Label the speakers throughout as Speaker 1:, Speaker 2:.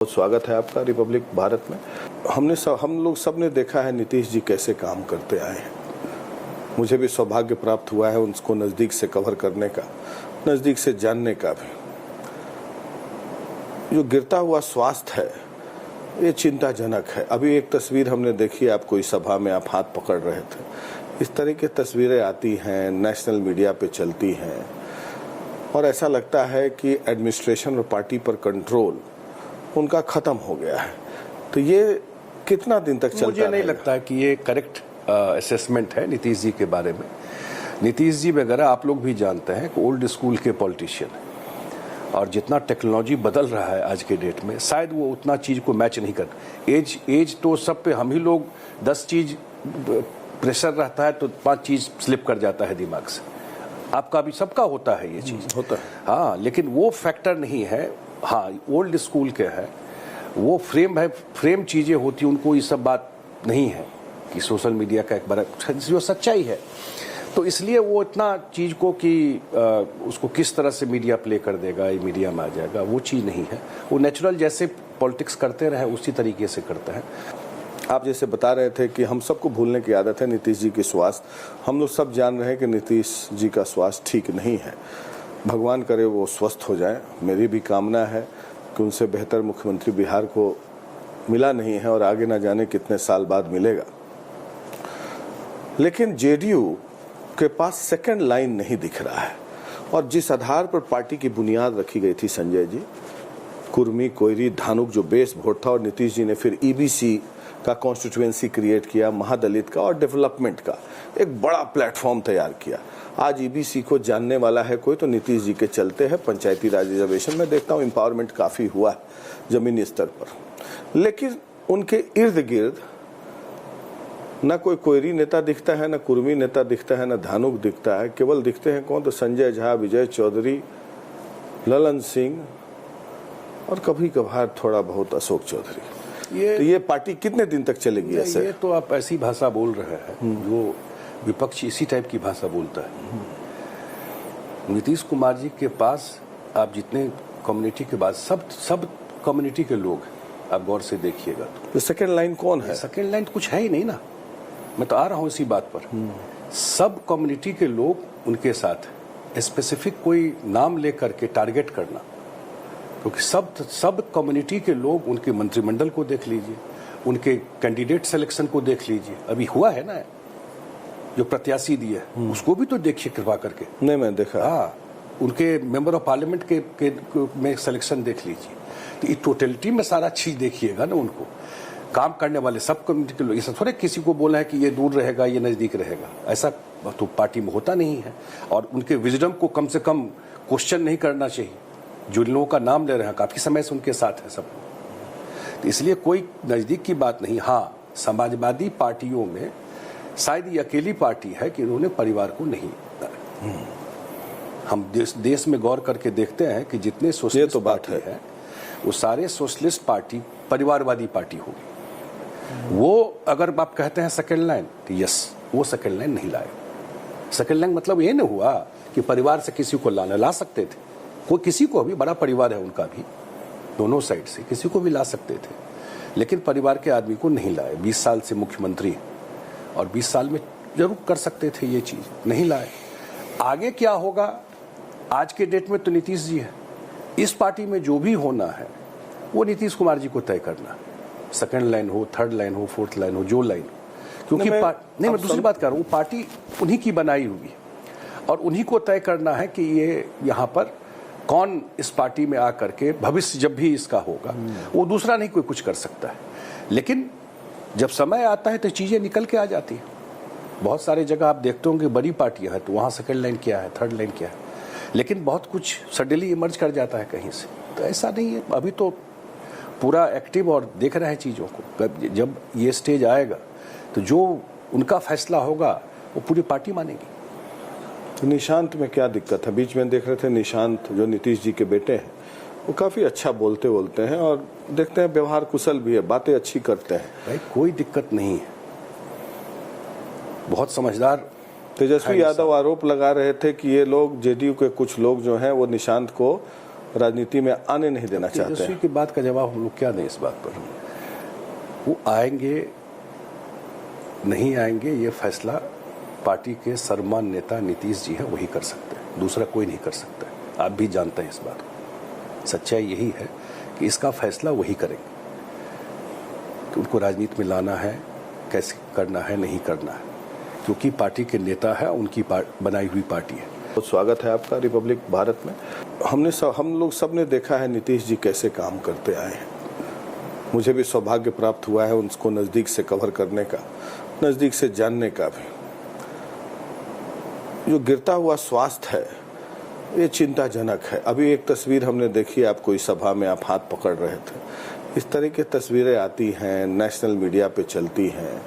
Speaker 1: बहुत स्वागत है आपका रिपब्लिक भारत में। हम लोग सब ने देखा है नीतीश जी कैसे काम करते आए हैं। मुझे भी सौभाग्य प्राप्त हुआ है उनको नज़दीक से कवर करने का, नज़दीक से जानने का भी। जो गिरता हुआ स्वास्थ्य है ये चिंताजनक है। अभी एक तस्वीर हमने देखी, आप कोई सभा में आप हाथ पकड़ रहे थे। इस तरह की तस्वीरें आती हैं, नेशनल मीडिया पे चलती हैं और ऐसा लगता है कि एडमिनिस्ट्रेशन और पार्टी पर कंट्रोल उनका खत्म हो गया है। तो ये कितना दिन तक चलता
Speaker 2: मुझे नहीं लगता है कि ये करेक्ट असेसमेंट है नीतीश जी के बारे में। नीतीश जी वगैरह आप लोग भी जानते हैं कि ओल्ड स्कूल के पॉलिटिशियन हैं और जितना टेक्नोलॉजी बदल रहा है आज के डेट में शायद वो उतना चीज़ को मैच नहीं कर। एज तो सब पे हम ही लोग 10 चीज़ प्रेशर रहता है तो 5 चीज़ स्लिप कर जाता है दिमाग से। आपका भी सबका होता है ये चीज़
Speaker 1: होता है।
Speaker 2: हाँ, लेकिन वो फैक्टर नहीं है। हाँ, ओल्ड स्कूल के है, वो फ्रेम है, फ्रेम चीज़ें होती, उनको ये सब बात नहीं है कि सोशल मीडिया का एक बड़ा जो सच्चाई है। तो इसलिए वो इतना चीज़ को कि उसको किस तरह से मीडिया प्ले कर देगा, ये मीडिया में आ जाएगा, वो चीज़ नहीं है। वो नेचुरल जैसे पॉलिटिक्स करते रहे उसी तरीके से करता है।
Speaker 1: आप जैसे बता रहे थे कि हम सबको भूलने की आदत है नीतीश जी की स्वास्थ्य। हम लोग सब जान रहे हैं कि नीतीश जी का स्वास्थ्य ठीक नहीं है। भगवान करे वो स्वस्थ हो जाए। मेरी भी कामना है कि उनसे बेहतर मुख्यमंत्री बिहार को मिला नहीं है और आगे ना जाने कितने साल बाद मिलेगा। लेकिन जेडीयू के पास सेकंड लाइन नहीं दिख रहा है और जिस आधार पर पार्टी की बुनियाद रखी गई थी संजय जी, कुर्मी, कोयरी, धानुक जो बेस वोट था, और नीतीश जी ने फिर ईबीसी का कॉन्स्टिट्यूएंसी क्रिएट किया, महादलित का और डेवलपमेंट का एक बड़ा प्लेटफॉर्म तैयार किया। आज ईबीसी को जानने वाला है कोई तो नीतीश जी के चलते हैं। पंचायती राज रिजर्वेशन में देखता हूँ एम्पावरमेंट काफी हुआ है जमीनी स्तर पर, लेकिन उनके इर्द गिर्द न कोई कोयरी नेता दिखता है, न कुर्मी नेता दिखता है, न धानुक दिखता है। केवल दिखते हैं कौन तो संजय झा, विजय चौधरी, ललन सिंह और कभी कभार थोड़ा बहुत अशोक चौधरी। ये पार्टी कितने दिन तक चलेगी ऐसे?
Speaker 2: ये तो आप ऐसी भाषा बोल रहे हैं जो विपक्ष इसी टाइप की भाषा बोलता है। नीतीश कुमार जी के पास आप जितने कम्युनिटी के बाद सब कम्युनिटी के लोग आप गौर से देखिएगा
Speaker 1: तो सेकंड लाइन कौन है?
Speaker 2: सेकंड लाइन कुछ है ही नहीं ना। मैं तो आ रहा हूं इसी बात पर। सब कम्युनिटी के लोग उनके साथ है। स्पेसिफिक कोई नाम लेकर के टारगेट करना, क्योंकि सब कम्युनिटी के लोग उनके मंत्रिमंडल को देख लीजिए, उनके कैंडिडेट सिलेक्शन को देख लीजिए। अभी हुआ है ना जो प्रत्याशी दिए उसको भी तो देखिए कृपा करके।
Speaker 1: नहीं, मैं देखा।
Speaker 2: हाँ, उनके मेंबर ऑफ पार्लियामेंट के में सिलेक्शन देख लीजिए। तो ये टोटलिटी में सारा चीज देखिएगा ना। उनको काम करने वाले सब कम्युनिटी के लोग, ये थोड़े किसी को बोला है कि ये दूर रहेगा, ये नजदीक रहेगा, ऐसा तो पार्टी में होता नहीं है। और उनके विजडम को कम से कम क्वेश्चन नहीं करना चाहिए। जो लोगों का नाम ले रहे हैं काफी समय से उनके साथ है सब, तो इसलिए कोई नजदीक की बात नहीं। हाँ, समाजवादी पार्टियों में शायद ये अकेली पार्टी है कि उन्होंने परिवार को नहीं। हम देश में गौर करके देखते हैं कि जितने सोशलिस्ट
Speaker 1: तो बात
Speaker 2: है वो सारे सोशलिस्ट पार्टी परिवारवादी पार्टी होगी। वो अगर आप कहते हैं सेकंड लाइन, तो यस, वो सेकंड लाइन नहीं लाए। सेकंड लाइन मतलब ये नहीं हुआ कि परिवार से किसी को ला सकते थे। कोई किसी को भी, बड़ा परिवार है उनका भी, दोनों साइड से किसी को भी ला सकते थे, लेकिन परिवार के आदमी को नहीं लाए। 20 साल से मुख्यमंत्री और 20 साल में जरूर कर सकते थे ये चीज, नहीं लाए। आगे क्या होगा आज के डेट में तो नीतीश जी है। इस पार्टी में जो भी होना है वो नीतीश कुमार जी को तय करना। सेकंड लाइन हो, थर्ड लाइन हो, फोर्थ लाइन हो, जो लाइन, क्योंकि मैं दूसरी बात कर रहा हूँ, पार्टी उन्हीं की बनाई हुई और उन्हीं को तय करना है कि ये यहाँ पर कौन इस पार्टी में आकर के भविष्य जब भी इसका होगा, वो दूसरा नहीं कोई कुछ कर सकता है। लेकिन जब समय आता है तो चीजें निकल के आ जाती है। बहुत सारे जगह आप देखते होंगे बड़ी पार्टियां हैं तो वहां सेकंड लाइन क्या है, थर्ड लाइन क्या है, लेकिन बहुत कुछ सडनली इमर्ज कर जाता है कहीं से। तो ऐसा नहीं है, अभी तो पूरा एक्टिव और देख रहे हैं चीजों को। जब ये स्टेज आएगा तो जो उनका फैसला होगा वो पूरी पार्टी मानेगी।
Speaker 1: तो निशांत में क्या दिक्कत है? बीच में देख रहे थे निशांत जो नीतीश जी के बेटे हैं, वो काफी अच्छा बोलते हैं और देखते हैं व्यवहार कुशल भी है, बातें अच्छी करते हैं।
Speaker 2: भाई कोई दिक्कत नहीं है, बहुत समझदार।
Speaker 1: तेजस्वी यादव आरोप लगा रहे थे कि ये लोग, जेडीयू के कुछ लोग जो हैं वो निशांत को राजनीति में आने नहीं देना चाहते
Speaker 2: तेजस्वी
Speaker 1: हैं।
Speaker 2: की बात का जवाब हम लोग क्या दें इस बात पर? वो आएंगे नहीं आएंगे ये फैसला पार्टी के सर्वमान्य नेता नीतीश जी हैं, वही कर सकते हैं, दूसरा कोई नहीं कर सकता है। आप भी जानते हैं इस बात को। सच्चाई यही है कि इसका फैसला वही करेंगे कि उनको राजनीति में लाना है, कैसे करना है, नहीं करना है, क्योंकि पार्टी के नेता है, उनकी बनाई हुई पार्टी है।
Speaker 1: बहुत स्वागत है आपका रिपब्लिक भारत में। हम लोग सब ने देखा है नीतीश जी कैसे काम करते आए हैं। मुझे भी सौभाग्य प्राप्त हुआ है उनको नज़दीक से कवर करने का, नज़दीक से जानने का भी। जो गिरता हुआ स्वास्थ्य है ये चिंताजनक है। अभी एक तस्वीर हमने देखी, आप कोई सभा में आप हाथ पकड़ रहे थे। इस तरह की तस्वीरें आती हैं, नेशनल मीडिया पे चलती हैं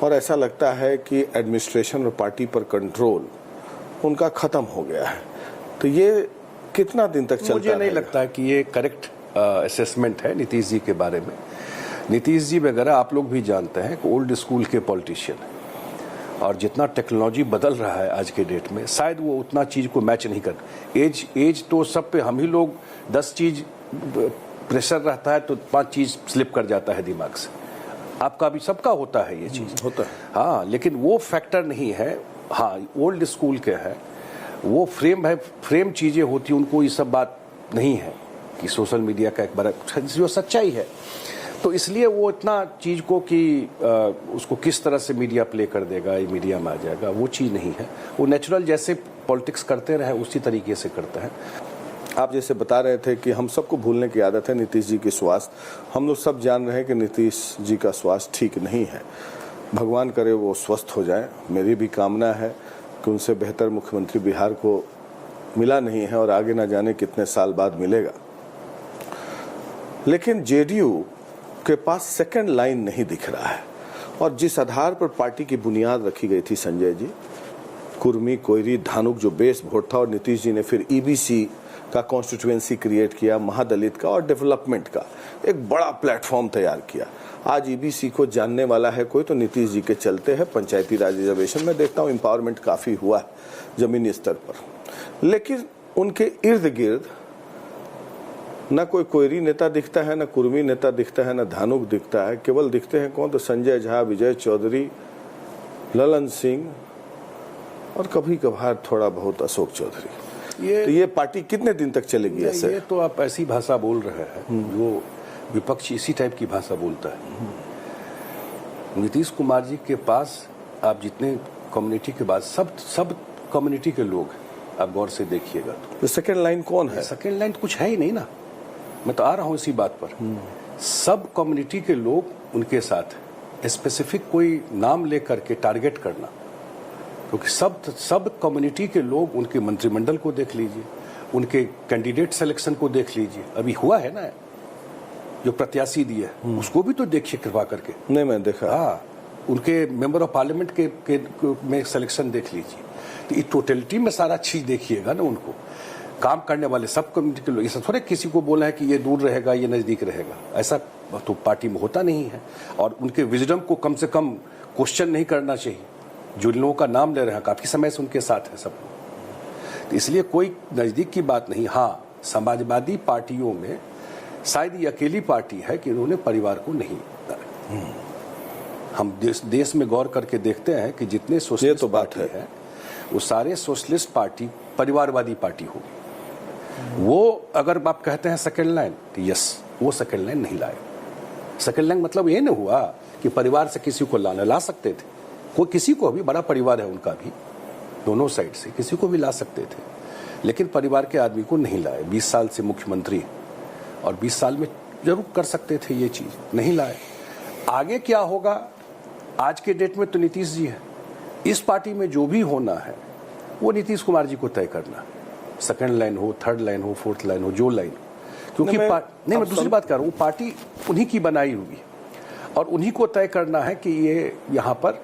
Speaker 1: और ऐसा लगता है कि एडमिनिस्ट्रेशन और पार्टी पर कंट्रोल उनका खत्म हो गया है। तो ये कितना दिन तक चलता
Speaker 2: मुझे नहीं लगता कि ये करेक्ट असेसमेंट है नीतीश जी के बारे में। नीतीश जी वगैरह आप लोग भी जानते हैं कि ओल्ड स्कूल के पॉलिटिशियन हैं और जितना टेक्नोलॉजी बदल रहा है आज के डेट में, शायद वो उतना चीज़ को मैच नहीं कर। एज तो सब पे हम ही लोग 10 चीज़ प्रेशर रहता है तो 5 चीज़ स्लिप कर जाता है दिमाग से। आपका भी सबका होता है ये चीज़,
Speaker 1: होता है।
Speaker 2: हाँ, लेकिन वो फैक्टर नहीं है। हाँ, ओल्ड स्कूल के है, वो फ्रेम है, फ्रेम चीज़ें होती, उनको ये सब बात नहीं है कि सोशल मीडिया का एक बड़ा जो सच्चाई है। तो इसलिए वो इतना चीज़ को कि उसको किस तरह से मीडिया प्ले कर देगा, ये मीडिया में आ जाएगा, वो चीज़ नहीं है। वो नेचुरल जैसे पॉलिटिक्स करते रहे उसी तरीके से करते हैं।
Speaker 1: आप जैसे बता रहे थे कि हम सबको भूलने की आदत है नीतीश जी की स्वास्थ्य। हम लोग सब जान रहे हैं कि नीतीश जी का स्वास्थ्य ठीक नहीं है। भगवान करे वो स्वस्थ हो जाए। मेरी भी कामना है कि उनसे बेहतर मुख्यमंत्री बिहार को मिला नहीं है और आगे ना जाने कितने साल बाद मिलेगा। लेकिन जेडीयू के पास सेकंड लाइन नहीं दिख रहा है और जिस आधार पर पार्टी की बुनियाद रखी गई थी संजय जी, कुर्मी, कोयरी, धानुक जो बेस वोट था, और नीतीश जी ने फिर ईबीसी का कॉन्स्टिट्यूएंसी क्रिएट किया, महादलित का और डेवलपमेंट का एक बड़ा प्लेटफॉर्म तैयार किया। आज ईबीसी को जानने वाला है कोई तो नीतीश जी के चलते है। पंचायती राज रिजर्वेशन में देखता हूँ एम्पावरमेंट काफी हुआ है जमीनी स्तर पर, लेकिन उनके इर्द गिर्द न कोई कोयरी नेता दिखता है, न कुर्मी नेता दिखता है, न धानुक दिखता है। केवल दिखते हैं कौन तो संजय झा, विजय चौधरी, ललन सिंह और कभी कभार थोड़ा बहुत अशोक चौधरी। तो ये पार्टी कितने दिन तक चलेगी ऐसे?
Speaker 2: ये तो आप ऐसी भाषा बोल रहे हैं जो विपक्ष इसी टाइप की भाषा बोलता है। नीतीश कुमार जी के पास आप जितने कम्युनिटी के बाद सब कम्युनिटी के लोग आप गौर से देखिएगा
Speaker 1: तो सेकंड लाइन कौन है?
Speaker 2: सेकंड लाइन कुछ है ही नहीं ना। मैं तो आ रहा हूं इसी बात पर। सब कम्युनिटी के लोग उनके साथ है। स्पेसिफिक कोई नाम लेकर के टारगेट करना, क्योंकि सब कम्युनिटी के लोग उनके मंत्रिमंडल को देख लीजिए, उनके कैंडिडेट सिलेक्शन को देख लीजिए। अभी हुआ है ना जो प्रत्याशी दिए, उसको भी तो देखिए कृपा करके।
Speaker 1: नहीं, मैं देखा।
Speaker 2: हाँ, उनके मेंबर ऑफ पार्लियामेंट के में सिलेक्शन देख लीजिए। तो ये टोटलिटी में सारा चीज देखिएगा ना। उनको काम करने वाले सब कम्युनिटी के लोग, ऐसा थोड़े किसी को बोला है कि ये दूर रहेगा, ये नजदीक रहेगा, ऐसा तो पार्टी में होता नहीं है। और उनके विजडम को कम से कम क्वेश्चन नहीं करना चाहिए। जो लोगों का नाम ले रहे हैं काफी समय से उनके साथ है सब लोग, तो इसलिए कोई नजदीक की बात नहीं। हाँ, समाजवादी पार्टियों में शायद ये अकेली पार्टी है कि उन्होंने परिवार को नहीं। हम देश में गौर करके देखते हैं कि जितने सोशलिस्ट
Speaker 1: तो बात
Speaker 2: पार्टी है वो सारे सोशलिस्ट पार्टी परिवारवादी पार्टी होगी। वो अगर आप कहते हैं सेकंड लाइन, तो यस, वो सेकंड लाइन नहीं लाए। सेकंड लाइन मतलब ये नहीं हुआ कि परिवार से किसी को ला सकते थे। कोई किसी को भी, बड़ा परिवार है उनका भी, दोनों साइड से किसी को भी ला सकते थे, लेकिन परिवार के आदमी को नहीं लाए। 20 साल से मुख्यमंत्री, और 20 साल में जरूर कर सकते थे ये चीज, नहीं लाए। आगे क्या होगा आज के डेट में तो नीतीश जी है। इस पार्टी में जो भी होना है वो नीतीश कुमार जी को तय करना। सेकंड लाइन हो, थर्ड लाइन हो, फोर्थ लाइन हो, जो लाइन हो, क्योंकि मैं दूसरी बात कर रहा हूँ, पार्टी उन्हीं की बनाई हुई है और उन्हीं को तय करना है कि ये यहाँ पर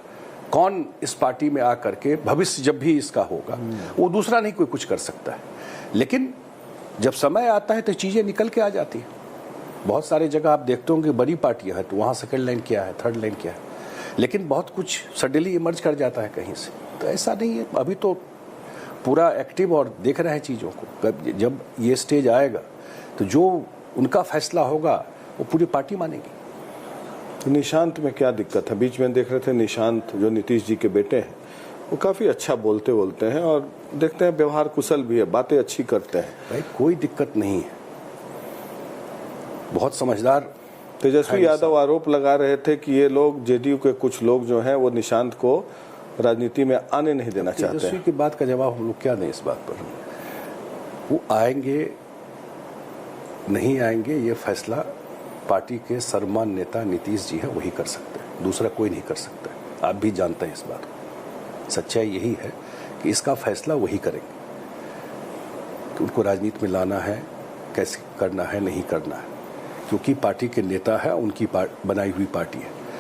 Speaker 2: कौन इस पार्टी में आकर के भविष्य जब भी इसका होगा, वो दूसरा नहीं कोई कुछ कर सकता है। लेकिन जब समय आता है तो चीजें निकल के आ जाती है। बहुत सारे जगह आप देखते होंगे बड़ी पार्टियां हैं तो वहां सेकंड लाइन क्या है, थर्ड लाइन क्या है, लेकिन बहुत कुछ सडनली इमर्ज कर जाता है कहीं से। तो ऐसा नहीं है। अभी तो पूरा एक्टिव और देख रहे हैं चीज़ों को। जब ये स्टेज आएगा तो जो उनका फैसला होगा वो पूरी पार्टी मानेगी।
Speaker 1: तो निशांत में क्या दिक्कत है? बीच में देख रहे थे निशांत जो नीतीश जी के बेटे हैं वो काफ़ी अच्छा बोलते हैं और देखते हैं व्यवहार कुशल भी है, बातें अच्छी करते हैं।
Speaker 2: भाई कोई दिक्कत नहीं है, बहुत समझदार।
Speaker 1: तेजस्वी यादव आरोप लगा रहे थे कि ये लोग जेडीयू के कुछ लोग जो हैं वो निशांत को राजनीति में आने नहीं देना चाहते हैं।
Speaker 2: तेजस्वी की बात का जवाब हम लोग क्या दें इस बात पर? वो आएंगे नहीं आएंगे ये फैसला पार्टी के सर्वमान्य नेता नीतीश जी हैं, वही कर सकते हैं, दूसरा कोई नहीं कर सकता है। आप भी जानते हैं इस बात को। सच्चाई यही है कि इसका फैसला वही करेंगे कि उनको राजनीति में लाना है, कैसे करना है, नहीं करना है, क्योंकि पार्टी के नेता है, उनकी बनाई हुई पार्टी है।